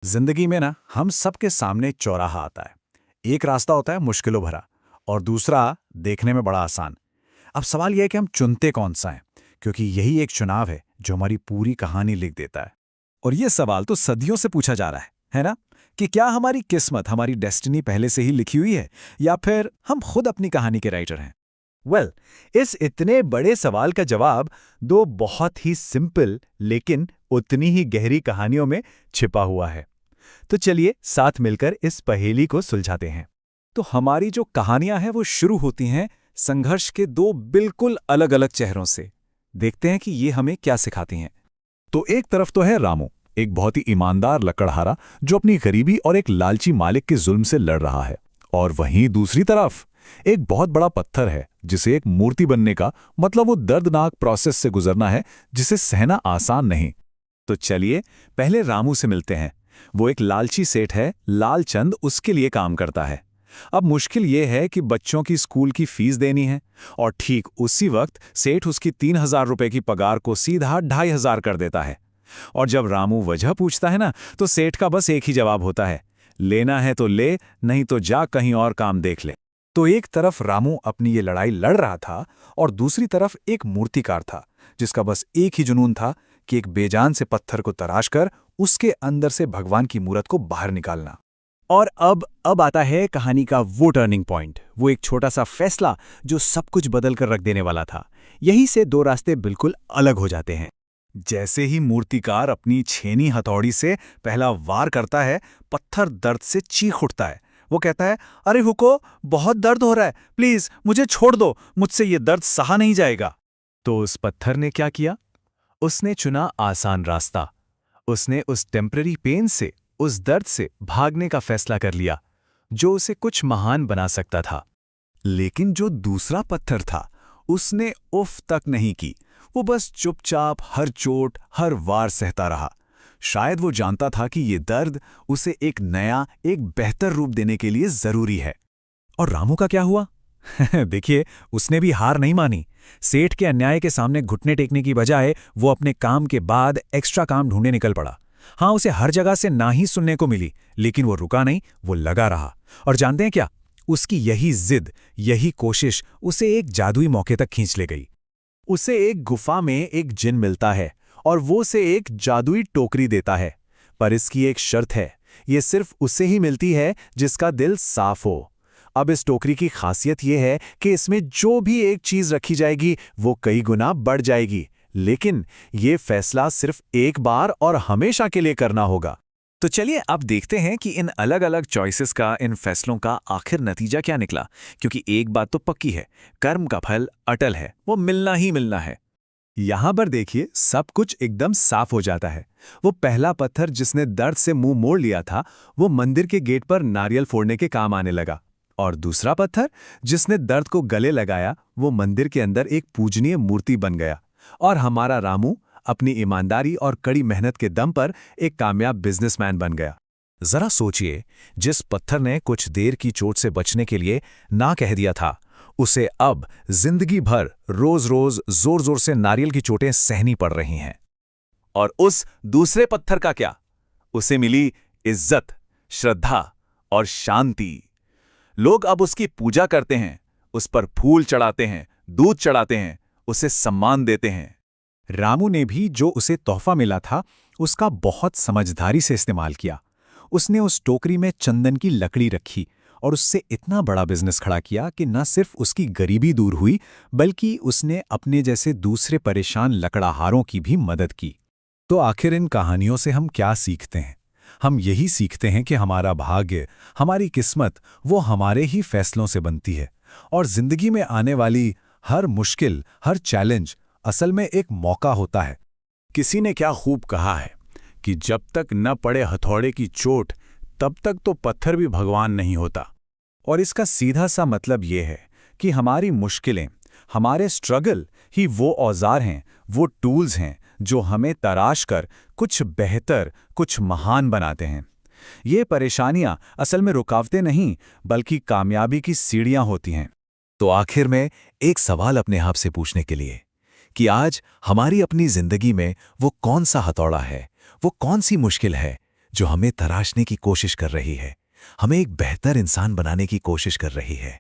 जिंदगी में ना हम सबके सामने एक चौराहा आता है। एक रास्ता होता है मुश्किलों भरा और दूसरा देखने में बड़ा आसान। अब सवाल यह है कि हम चुनते कौन सा है, क्योंकि यही एक चुनाव है जो हमारी पूरी कहानी लिख देता है। और ये सवाल तो सदियों से पूछा जा रहा है ना? कि क्या हमारी किस्मत, हमारी डेस्टिनी पहले से ही लिखी हुई है या फिर हम खुद अपनी कहानी के राइटर हैं? इस इतने बड़े सवाल का जवाब दो बहुत ही सिंपल लेकिन उतनी ही गहरी कहानियों में छिपा हुआ है। तो चलिए साथ मिलकर इस पहेली को सुलझाते हैं। तो हमारी जो कहानियां हैं वो शुरू होती हैं संघर्ष के दो बिल्कुल अलग अलग चेहरों से। देखते हैं कि ये हमें क्या सिखाती हैं। तो एक तरफ तो है रामू, एक बहुत ही ईमानदार लकड़हारा जो अपनी गरीबी और एक लालची मालिक के जुल्म से लड़ रहा है। और वहीं दूसरी तरफ एक बहुत बड़ा पत्थर है जिसे एक मूर्ति बनने का मतलब वो दर्दनाक प्रोसेस से गुजरना है जिसे सहना आसान नहीं। तो चलिए पहले रामू से मिलते हैं। वो एक लालची सेठ है, लालचंद उसके लिए काम करता है। अब मुश्किल ये है कि बच्चों की स्कूल की फीस देनी है और ठीक उसी वक्त सेठ उसकी 3,000 रुपए की पगार को सीधा 2,500 कर देता है। और जब रामू वजह पूछता है ना, तो सेठ का बस एक ही जवाब होता है, लेना है तो ले, नहीं तो जा कहीं और काम देख ले। तो एक तरफ रामू अपनी ये लड़ाई लड़ रहा था और दूसरी तरफ एक मूर्तिकार था जिसका बस एक ही जुनून था कि एक बेजान से पत्थर को तराश कर उसके अंदर से भगवान की मूरत को बाहर निकालना। और अब आता है कहानी का वो टर्निंग पॉइंट, वो एक छोटा सा फैसला जो सब कुछ बदल कर रख देने वाला था। यहीं से दो रास्ते बिल्कुल अलग हो जाते हैं। जैसे ही मूर्तिकार अपनी छेनी हथौड़ी से पहला वार करता है, पत्थर दर्द से चीख उठता है। वो कहता है, अरे हुको, बहुत दर्द हो रहा है, प्लीज मुझे छोड़ दो, मुझसे ये दर्द सहा नहीं जाएगा। तो उस पत्थर ने क्या किया? उसने चुना आसान रास्ता। उसने उस टेम्पररी पेन से, उस दर्द से भागने का फैसला कर लिया जो उसे कुछ महान बना सकता था। लेकिन जो दूसरा पत्थर था, उसने उफ तक नहीं की। वो बस चुपचाप हर चोट, हर वार सहता रहा। शायद वो जानता था कि ये दर्द उसे एक नया, एक बेहतर रूप देने के लिए जरूरी है। और रामू का क्या हुआ? देखिए, उसने भी हार नहीं मानी। सेठ के अन्याय के सामने घुटने टेकने की बजाय वो अपने काम के बाद एक्स्ट्रा काम ढूंढने निकल पड़ा। हाँ, उसे हर जगह से ना ही सुनने को मिली, लेकिन वो रुका नहीं, वो लगा रहा। और जानते हैं क्या? उसकी यही जिद, यही कोशिश उसे एक जादुई मौके तक खींच ले गई। उसे एक गुफा में एक जिन मिलता है और वो उसे एक जादुई टोकरी देता है। पर इसकी एक शर्त है, ये सिर्फ उसे ही मिलती है जिसका दिल साफ हो। अब इस टोकरी की खासियत यह है कि इसमें जो भी एक चीज रखी जाएगी वो कई गुना बढ़ जाएगी, लेकिन ये फैसला सिर्फ एक बार और हमेशा के लिए करना होगा। तो चलिए अब देखते हैं कि इन अलग अलग चॉइसेस का, इन फैसलों का आखिर नतीजा क्या निकला। क्योंकि एक बात तो पक्की है, कर्म का फल अटल है, वो मिलना ही मिलना है। यहां पर देखिए, सब कुछ एकदम साफ हो जाता है। वो पहला पत्थर जिसने दर्द से मुंह मोड़ लिया था, वो मंदिर के गेट पर नारियल फोड़ने के काम आने लगा। और दूसरा पत्थर जिसने दर्द को गले लगाया, वो मंदिर के अंदर एक पूजनीय मूर्ति बन गया। और हमारा रामू अपनी ईमानदारी और कड़ी मेहनत के दम पर एक कामयाब बिजनेसमैन बन गया। जरा सोचिए, जिस पत्थर ने कुछ देर की चोट से बचने के लिए ना कह दिया था, उसे अब जिंदगी भर रोज रोज जोर जोर से नारियल की चोटें सहनी पड़ रही हैं। और उस दूसरे पत्थर का क्या? उसे मिली इज्जत, श्रद्धा और शांति। लोग अब उसकी पूजा करते हैं, उस पर फूल चढ़ाते हैं, दूध चढ़ाते हैं, उसे सम्मान देते हैं। रामू ने भी जो उसे तोहफा मिला था, उसका बहुत समझदारी से इस्तेमाल किया। उसने उस टोकरी में चंदन की लकड़ी रखी और उससे इतना बड़ा बिजनेस खड़ा किया कि न सिर्फ उसकी गरीबी दूर हुई, बल्कि उसने अपने जैसे दूसरे परेशान लकड़हारों की भी मदद की। तो आखिर इन कहानियों से हम क्या सीखते हैं? हम यही सीखते हैं कि हमारा भाग्य, हमारी किस्मत, वो हमारे ही फैसलों से बनती है। और जिंदगी में आने वाली हर मुश्किल, हर चैलेंज असल में एक मौका होता है। किसी ने क्या खूब कहा है कि जब तक न पड़े हथौड़े की चोट, तब तक तो पत्थर भी भगवान नहीं होता। और इसका सीधा सा मतलब ये है कि हमारी मुश्किलें, हमारे स्ट्रगल ही वो औजार हैं, वो टूल्स हैं जो हमें तराश कर कुछ बेहतर, कुछ महान बनाते हैं। ये परेशानियां असल में रुकावटें नहीं, बल्कि कामयाबी की सीढ़ियां होती हैं। तो आखिर में एक सवाल अपने आप से पूछने के लिए कि आज हमारी अपनी जिंदगी में वो कौन सा हथौड़ा है, वो कौन सी मुश्किल है जो हमें तराशने की कोशिश कर रही है, हमें एक बेहतर इंसान बनाने की कोशिश कर रही है।